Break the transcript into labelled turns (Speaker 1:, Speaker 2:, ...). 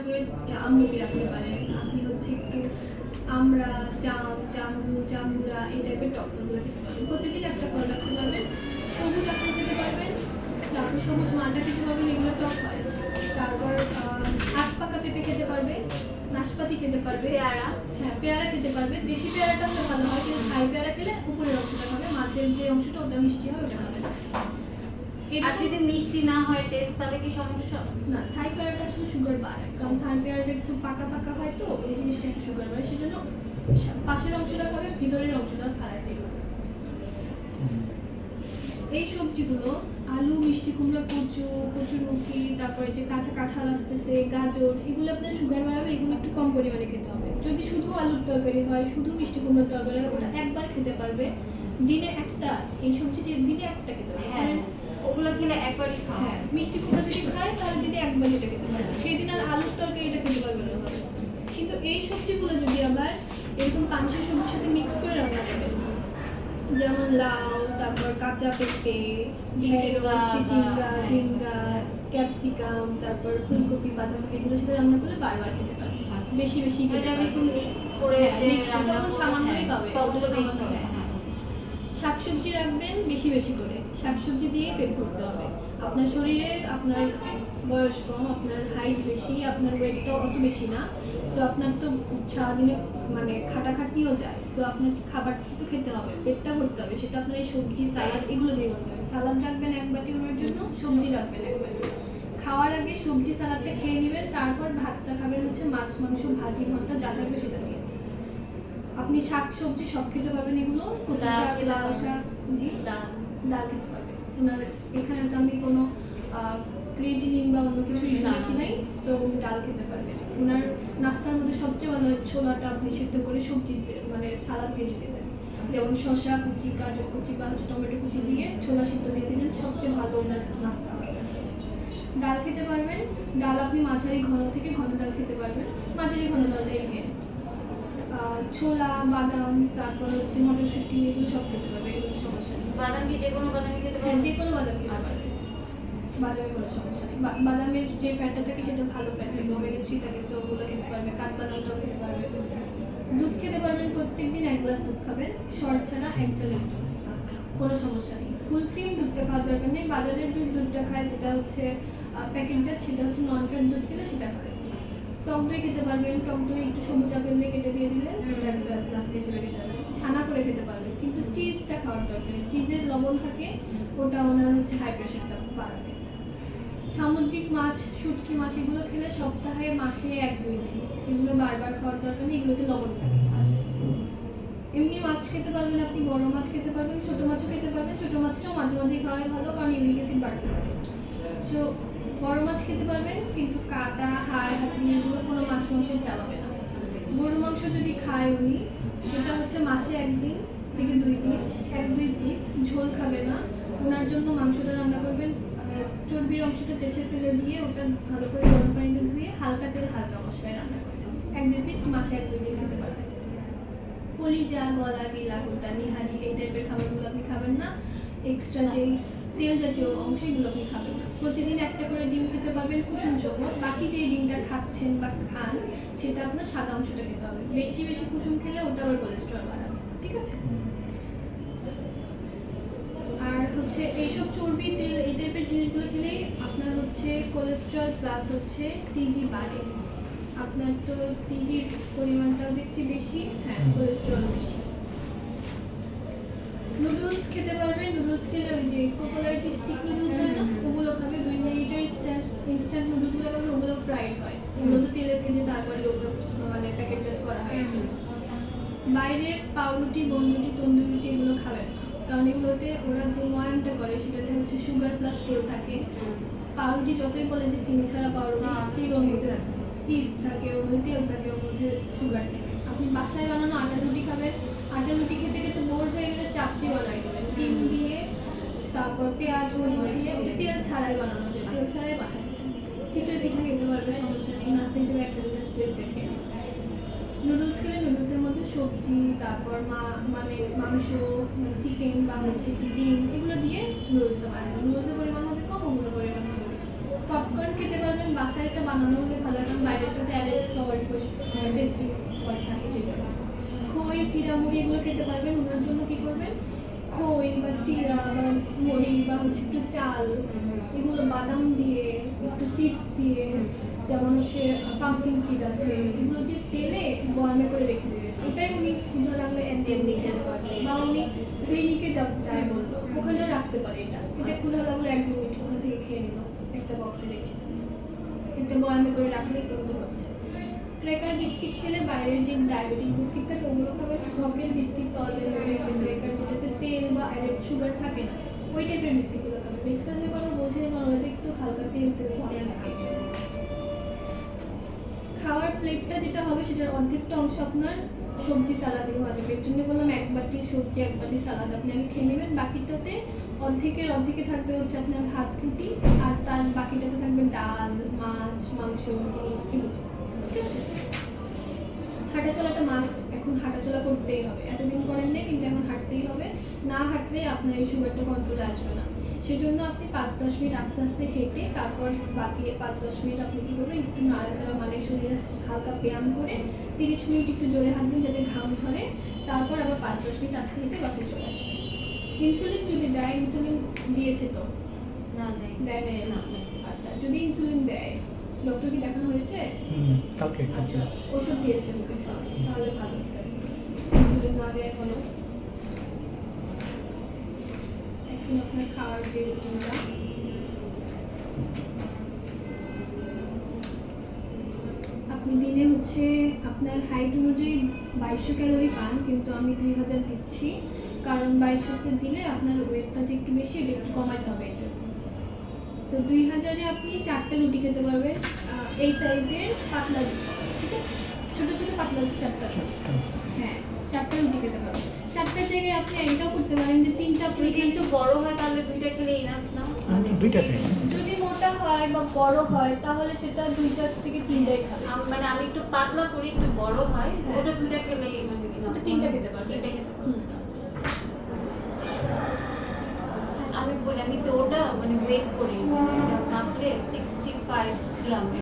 Speaker 1: করে আমলকি রাখতে পারেন। আপনি হচ্ছে একটু আমড়া, জাম, জামরুল, জাম্বুরা এই টাইপের টক ফলগুলো খেতে পারবেন। প্রতিদিন একটা ফল রাখতে পারবেন। সবুজ আপেল খেতে পারবেন, তারপর সবুজ মালটা খেতে পারবেন, এগুলো টক হয়। তারপর আখ পাকা পেঁপে খেতে পারবে, নাশপাতি খেতে পারবে, পেয়ারা, হ্যাঁ পেয়ারা খেতে পারবে। দেশি পেয়ারাটা হলে ভালো হয়, কিন্তু থাই পেয়ারা খেলে উপরের অংশটা খাবে, মাঝের যে অংশটা ওটা মিষ্টি হয় ওটা খাবে।
Speaker 2: আর যদি মিষ্টি না হয় টেস্ট, তাহলে কি সমস্যা?
Speaker 1: না, থাই পেয়ারাটা আসলে সুগার বাড়ায়, কারণ থাই পেয়ারাটা একটু পাকা পাকা হয়, তো এই জিনিসটা একটু সুগার বাড়ায়, সেজন্য পাশের অংশটা খাবে, ভিতরের অংশটা ফালায় দেবে। এই সবজিগুলো আলু, মিষ্টি কুমড়া, কচু, কচুরমুখী, তারপরে যে কাঁচা কাঁঠাল আসতেছে, গাজর, এগুলো আপনার সুগার বাড়াবে, এগুলো একটু কম পরিমাণে খেতে হবে। যদি শুধু আলুর তরকারি হয়, শুধু মিষ্টি কুমড়ার তরকারি হয়, ওটা একবার খেতে পারবে, দিনে একটা। এই সবজি দিনে একটা খেতে পারবে।
Speaker 2: হ্যাঁ, ওগুলো খেলে একবারই খাওয়া।
Speaker 1: হ্যাঁ, মিষ্টি কুমড়া যদি খায় তাহলে দিনে একবার এটা খেতে পারবে, সেই দিন আর আলুর তরকারি এটা খেতে পারবে না। কিন্তু এই সবজিগুলো যদি আবার এরকম পাঁচের সবজির সাথে মিক্স করে রান্না করেন, যেমন লাউ, তারপর কাঁচা পেঁপে, ঝিঙ্গা, ক্যাপসিকাম, তারপর ফুলকপি, বাঁধাকপি, এগুলোর সাথে রান্না করলে বারবার খেতে পারবে। বেশি বেশি খেতে পারবে,
Speaker 2: মিক্স করে
Speaker 1: তখন সামান্যই পাবে,
Speaker 2: ততগুলো বেশি হবে।
Speaker 1: শাকসবজি রাখবেন বেশি বেশি করে, শাকসবজি দিয়ে পেট ভরতে হবে। আপনার শরীরে, আপনার বয়স কম, আপনার হাইট বেশি, আপনার ওয়েটটাও অত বেশি না, সো আপনার তো সারাদিনে মানে খাটাখাটনিও যায়, সো আপনাকে খাবার তো খেতে হবে, পেটটা ভরতে হবে, সেটা আপনার এই সবজি, সালাদ এগুলো দিয়ে করতে হবে। সালাদ রাখবেন এক বাটি ওনার জন্য, সবজি রাখবেন এক বাটি। খাওয়ার আগে সবজি সালাদটা খেয়ে নেবেন, তারপর ভাতটা খাবেন হচ্ছে মাছ, মাংস, ভাজি, ভর্তা যা থাকবে সেটা দিয়ে। আপনি শাক সবজি সব খেতে পারবেন, এগুলো কচু শাক, লাউ শাক, জি, ডাল খেতে পারবেন। ওনার এখানে তো আমি কোনো ক্রিয়েটিনিন বা অন্য কিছু ইস্যু রাখি নাই, সো উনি ডাল খেতে পারবেন। ওনার নাস্তার মধ্যে সবচেয়ে ভালো হয় ছোলাটা আপনি সিদ্ধ করে সবজি মানে সালাদ দিয়ে যদি দেন, যেমন শসা কুচি, গাজর কুচি বা হচ্ছে টমেটো কুচি দিয়ে ছোলা সিদ্ধ দিয়ে দিলেন, সবচেয়ে ভালো ওনার নাস্তা হয়। ডাল খেতে পারবেন, ডাল আপনি মাঝারি ঘন থেকে ঘন ডাল খেতে পারবেন, মাঝারি ঘন ডালটাই খেয়ে। ছোলা, বাদাম, তারপর হচ্ছে মটরশুঁটি, এগুলো সব খেতে পারবে, এগুলো সমস্যা নেই।
Speaker 2: বাদাম কি যে কোনো বাদামই খেতে পারবে?
Speaker 1: হ্যাঁ, যে কোনো বাদাম খেতে পারবে, বাদামে কোনো সমস্যা নেই। বাদামের যে ফ্যাটটা থাকে সেটা ভালো ফ্যাট থাকে, ওমেগা 3 থাকে, সো ওগুলো খেতে পারবে। কাঠবাদামটাও খেতে পারবে। দুধ খেতে পারবেন, প্রত্যেকদিন 1 গ্লাস দুধ খাবেন, শর্ট ছাড়া, এক চালের দুধ, কোনো সমস্যা নেই। ফুল ক্রিম দুধটা খাওয়ার দরকার নেই, বাজারের যে দুধটা খায় যেটা হচ্ছে প্যাকেটজাত, সেটা হচ্ছে নন ফ্যাট দুধ পেলে সেটা খাবে। টক দই খেতে পারবেন, টক দই একটু সবুজ আপেল দিয়ে কেটে দিয়ে দিলেন, গ্লাস হিসেবে খেতে পারবেন। ছানা করে খেতে পারবেন, কিন্তু চিজটা খাওয়ার দরকার নেই, চিজের লবণ থাকে, ওটা ওনার হচ্ছে হাই প্রেশারটা বাড়াবে। সামুদ্রিক মাছ, শুটকি মাছ, এগুলো খেলে সপ্তাহে, মাসে 1-2 দিন, এগুলো বারবার খাওয়ার দরকার নেই, এগুলোতে লবণ থাকে। এমনি মাছ খেতে পারবেন, আপনি বড় মাছ খেতে পারবেন, ছোট মাছও খেতে পারবেন। ছোট মাছটাও মাঝে মাঝে খাওয়াই ভালো, কারণ ইউরিক অ্যাসিড বাড়তে পারে। সো বড় মাছ খেতে পারবেন, কিন্তু কাটা, হাড়, হাড্ডি এগুলো কোনো মাছ মাংসের চালাবে না। গরু মাংস যদি খায় উনি, সেটা হচ্ছে মাসে 1 দিন থেকে 2 দিন, 1-2 পিস, ঝোল খাবে না। ওনার জন্য মাংসটা রান্না করবেন, চর্বির অংশটা চেঁচে ফেলে দিয়ে ওটা ভালো করে গরম পানিতে ধুয়ে হালকা তেল, হালকা মশলায় রান্না করবেন। 1-2 পিস মাসে 1-2 দিন খেতে পারবেন। কলিজা, গলা, গিলা, গোটা, নিহারি এই টাইপের খাবারগুলো আপনি খাবেন না। এক্সট্রা যেই তেল জাতীয় অংশ এগুলো আপনি খাবেন না। প্রতিদিন একটা করে ডিম খেতে পারবেন কুসুম সহ, বাকি যে ডিমটা খাচ্ছেন বা খান সেটা আপনার সাদা অংশটা খেতে হবে। বেশি বেশি কুসুম খেলে ওটা আবার কোলেস্টেরল বাড়াবে, ঠিক আছে? আর হচ্ছে এইসব চর্বি, তেল এই টাইপের জিনিসগুলো খেলেই আপনার হচ্ছে কোলেস্টেরল প্লাস হচ্ছে টিজি বাড়ে। আপনার তো টিজির পরিমাণটাও দেখছি বেশি, হ্যাঁ কোলেস্টেরল বেশি। নুডলস খেতে পারবেন, নুডলস খেলে ওই যে পপুলার যে স্টিক নুডলস হয় না, ওগুলো খাবে। 2 মিনিটের ইনস্ট্যান্ট নুডলসগুলো খাবে, ওগুলো ফ্রাইড হয়, ওগুলো তো তেলে ভেজে তারপরে ওগুলো মানে প্যাকেটজাত করা হয়। বাইরের পাউরুটি, বনরুটি, তন্দুরি রুটি এগুলো খাবেন না, কারণ এগুলোতে ওরা যে ময়ামটা করে সেটাতে হচ্ছে সুগার প্লাস তেল থাকে। পাউরুটি যতই বলে যে চিনি ছাড়া পাউরুটি, স্টিল ওর মধ্যে ইস্ট থাকে, ওর মধ্যে তেল থাকে, ওর মধ্যে সুগার থাকে। আপনি বাসায় বানানো আটা রুটি খাবেন, আটা রুটি খেতে খেতে বোর হয়ে গেলে চাপটি বানাই দেবেন, ডিম দিয়ে, তারপর পেঁয়াজ মরিচ দিয়ে, ওটা তেল ছাড়াই বানানো যায়, তেল ছাড়াই বানায়। চিতই পিঠা খেতে পারবে, সমস্যা নেই, নাস্তা হিসেবে একটা দুটো চিতই পিঠা খেয়ে। নুডলস খেলে নুডলসের মধ্যে সবজি, তারপর মানে মাংস, চিকেন বা হচ্ছে ডিম, এগুলো দিয়ে নুডলসটা বানানো। নুডলসের পরিমাণ হবে কম, ওগুলোর পরিমাণ হবে বেশি। পপকর্ন খেতে পারবেন বাসায় এটা বানানো হলে ভালো, কারণ বাইরেটাতে অ্যাডেড সল্ট টেস্টি সল্ট থাকে সেই জন্য। খই চিড়ামুড়ি এগুলো খেতে পারবেন। ওনার জন্য কি করবেন, খই বা চিড়া বা মুড়ি বা হচ্ছে একটু চাল, এগুলো বাদাম দিয়ে একটু সিডস দিয়ে, যেমন হচ্ছে পাম্পকিন সিড আছে, এগুলো দিয়ে তেলে বয়ামে করে রেখে দেবেন। এটাই উনি ক্ষুধা লাগলে এমনি বা উনি ক্লিনিকে যায় বললো ওখানেও রাখতে পারে। এটা ক্ষুধা লাগলে 1-2 মিনিট ওখান থেকে খেয়ে নিল একটা বক্সে রেখে, একটা বয়ামে করে রাখলে কিন্তু হচ্ছে। ক্র্যাকার বিস্কিট খেলে বাইরের যে ডায়াবেটিক বিস্কিট থাকে ওগুলো খাবেন। ঠকের বিস্কিট পাওয়া যায় ক্র্যাকার, যেটাতে তেল বা অ্যাডেড সুগার থাকে না, ওই টাইপের বিস্কিটগুলো খাবেন। লেক্সাসের কথা বলছি আমার, ওটাতে একটু হালকা তেল থাকে। খাওয়ার প্লেটটা যেটা হবে সেটার অর্ধেকটা অংশ আপনার সবজি সালাদে হওয়া যাবে। এর জন্য বললাম 1 বাটি সবজি 1 বাটি সালাদ আপনি আগে খেয়ে নেবেন। বাকিটাতে অর্ধেকে থাকবে হচ্ছে আপনার ভাত রুটি, আর তার বাকিটাতে থাকবে ডাল, মাছ, মাংস, ডিম, এগুলো। ঠিক আছে? হাঁটা চলাটা মাস্ট, এখন হাঁটা চলা করতেই হবে। এতদিন করেন নাই কিন্তু এখন হাঁটতেই হবে, না হাঁটলে আপনার এই সুগারটা কন্ট্রোলে আসবে না। সেজন্য আপনি 5-10 মিনিট আস্তে আস্তে হেঁটে, তারপর বাকি 5-10 মিনিট আপনি কী করবেন, একটু নাড়াচাড়া মানে শরীরে হালকা ব্যায়াম করে 30 মিনিট একটু জোরে হাঁটবেন যাতে ঘাম ঝরে, তারপর আবার 5-10 মিনিট আস্তে হেঁটে বাসায় চলে আসবেন। ইনসুলিন যদি দেয়, ইনসুলিন দিয়েছে তো?
Speaker 2: না
Speaker 1: দেয় নাই
Speaker 2: না।
Speaker 1: আচ্ছা, যদি ইনসুলিন দেয়, ডক্টর কি দেখানো হয়েছে?
Speaker 3: কালকে
Speaker 1: আচ্ছা, ওষুধ দিয়েছে মুখে, তাহলে ভালো, ঠিক আছে। ইনসুলিন না দেয় এখনো। এখন আপনার খাওয়ার যে রুটিনটা, আপনি দিনে হচ্ছে আপনার হাইট অনুযায়ী 2200 ক্যালোরি পান, কিন্তু আমি 2000 দিচ্ছি, কারণ 2200 দিলে আপনার ওয়েটটা যে একটু বেশি, এটা একটু কমাতে হবে এর জন্য। তো 2000-এ আপনি 4টা রুটি খেতে পারবেন, এই সাইজের পাতলা রুটি, ঠিক আছে? ছোট ছোট পাতলা 4টা, হ্যাঁ 4টা রুটি খেতে পারবেন। 4টার জায়গায় আপনি এটাও করতে পারেন যে 3টা
Speaker 2: যদি একটু বড় হয় তাহলে 2টা খেলে ইনাফ না?
Speaker 3: দুইটাতে
Speaker 1: যদি মোটা হয় বা বড় হয় তাহলে সেটা 2টা থেকে 3টাই খাবে।
Speaker 2: মানে আমি একটু পাতলা করি, একটু বড় হয়,
Speaker 1: হ্যাঁ।
Speaker 2: ওটা 2টা খেলে মানে
Speaker 1: ওটা 3টা খেতে পারবে।
Speaker 2: 3টা খেতে পারবে। আমি বলি আমি তো ওটা মানে ওয়েট করি, মাত্র 65 গ্রাম।